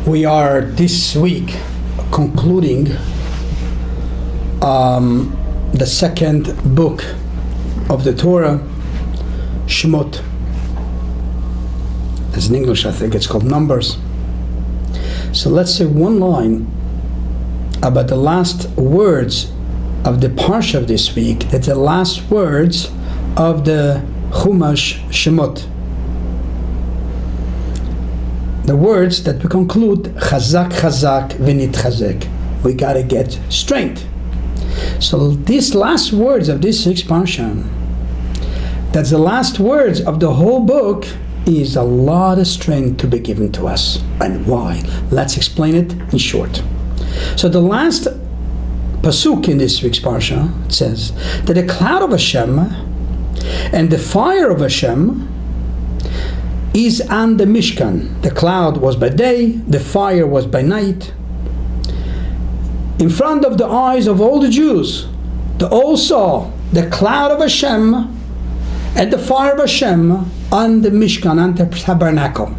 We are this week concluding the second book of the Torah, Shemot. As in English, I think it's called Numbers. So let's say one line about the last words of the parsha of this week. That's the last words of the Chumash Shemot. The words that we conclude, Chazak Chazak v'nitchazek. We gotta get strength. So these last words of this week's parsha, that's the last words of the whole book, is a lot of strength to be given to us. And why? Let's explain it in short. So the last pasuk in this week's parsha, it says that the cloud of Hashem and the fire of Hashem is on the Mishkan. The cloud was by day, the fire was by night. In front of the eyes of all the Jews, they all saw the cloud of Hashem and the fire of Hashem on the Mishkan, on the tabernacle.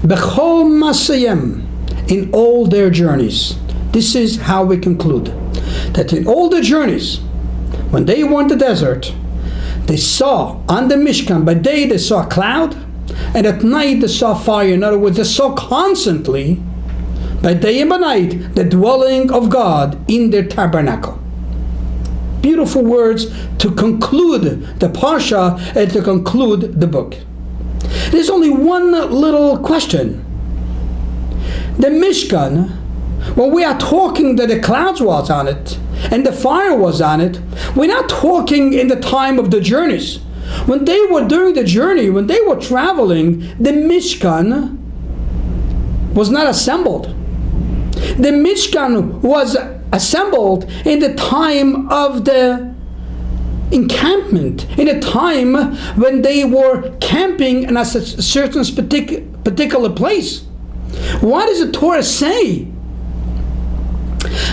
Bechol Masayim, in all their journeys. This is how we conclude that in all the journeys, when they were in the desert, they saw on the Mishkan, by day they saw a cloud, and at night they saw fire. In other words, they saw constantly, by day and by night, the dwelling of God in their tabernacle. Beautiful words to conclude the parsha and to conclude the book. There's only one little question. The Mishkan, when we are talking that the clouds was on it and the fire was on it, we're not talking in the time of the journeys. When they were during the journey, when they were traveling, the Mishkan was not assembled. The Mishkan was assembled in the time of the encampment, in a time when they were camping in a certain particular place. Why does the Torah say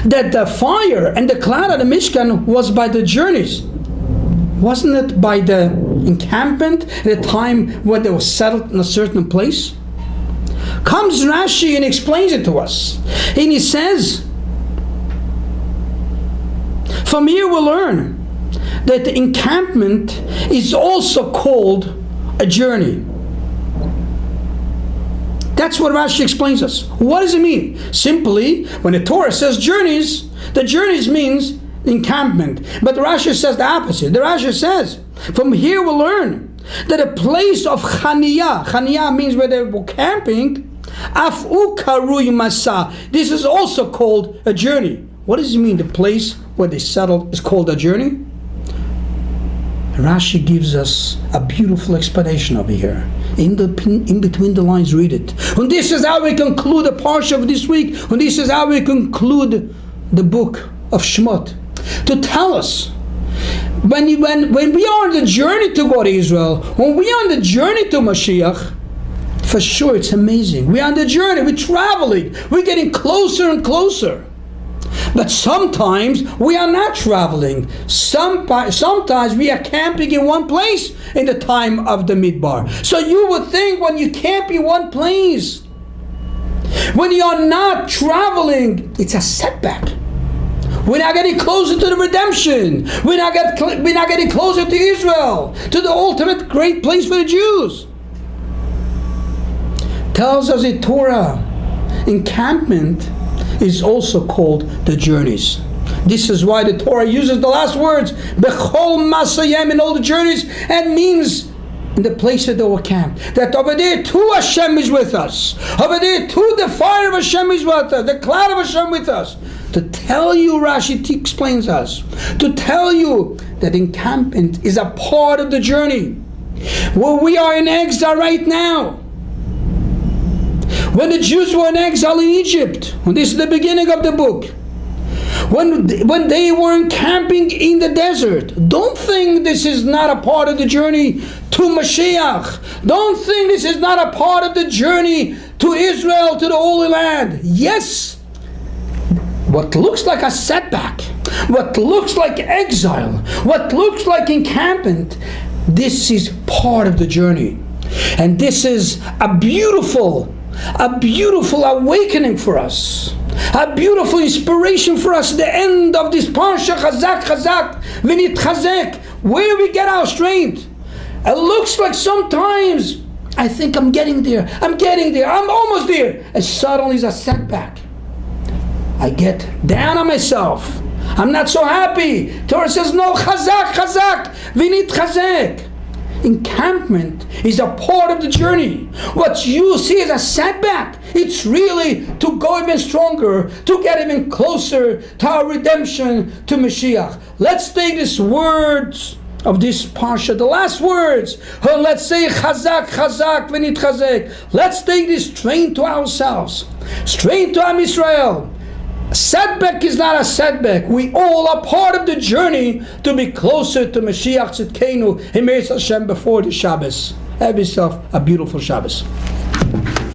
that the fire and the cloud of the Mishkan was by the journeys? Wasn't it by the encampment at the time when they were settled in a certain place? Comes Rashi and explains it to us. And he says, from here we'll learn that the encampment is also called a journey. That's what Rashi explains us. What does it mean? Simply, when the Torah says journeys, the journeys means encampment. But Rashi says the opposite. The Rashi says, from here we'll learn that a place of chaniyah means where they were camping, afu karui masa. This is also called a journey. What does it mean? The place where they settled is called a journey? Rashi gives us a beautiful explanation over here. In between the lines, read it. And this is how we conclude the parsha of this week. And this is how we conclude the book of Shemot. To tell us, when we are on the journey to go to Israel, when we are on the journey to Mashiach, for sure it's amazing. We're on the journey, we're traveling, we're getting closer and closer. But sometimes we are not traveling. Sometimes we are camping in one place in the time of the Midbar. So you would think when you camp in one place, when you are not traveling, it's a setback. We're not getting closer to the redemption. We're not getting closer to Israel, to the ultimate great place for the Jews. Tells us in Torah, encampment is also called the journeys. This is why the Torah uses the last words, Bechol Masayim, in all the journeys, and means in the place that they were camped. That over there too Hashem is with us. Over there too the fire of Hashem is with us, the cloud of Hashem with us. To tell you, Rashi explains us, to tell you that encampment is a part of the journey. Where we are in exile right now. When the Jews were in exile in Egypt, and this is the beginning of the book, when they were encamping in the desert, don't think this is not a part of the journey to Mashiach. Don't think this is not a part of the journey to Israel, to the Holy Land. Yes, what looks like a setback, what looks like exile, what looks like encampment, this is part of the journey. And this is a beautiful a beautiful awakening for us, a beautiful inspiration for us. The end of this parsha, chazak, chazak, v'nitchazek, where we get our strength. It looks like sometimes I think I'm getting there, I'm almost there, and suddenly there's a setback. I get down on myself. I'm not so happy. Torah says, no, chazak, chazak, v'nitchazek. Encampment is a part of the journey. What you see as a setback, it's really to go even stronger, to get even closer to our redemption, to Mashiach. Let's take these words of this parsha, the last words. Let's say chazak, chazak, v'nitchazek. Let's take this strength to ourselves, strength to Am Yisrael. Setback is not a setback. We all are part of the journey to be closer to Mashiach Tzidkenu, Emes Hashem, before the Shabbos. Have yourself a beautiful Shabbos.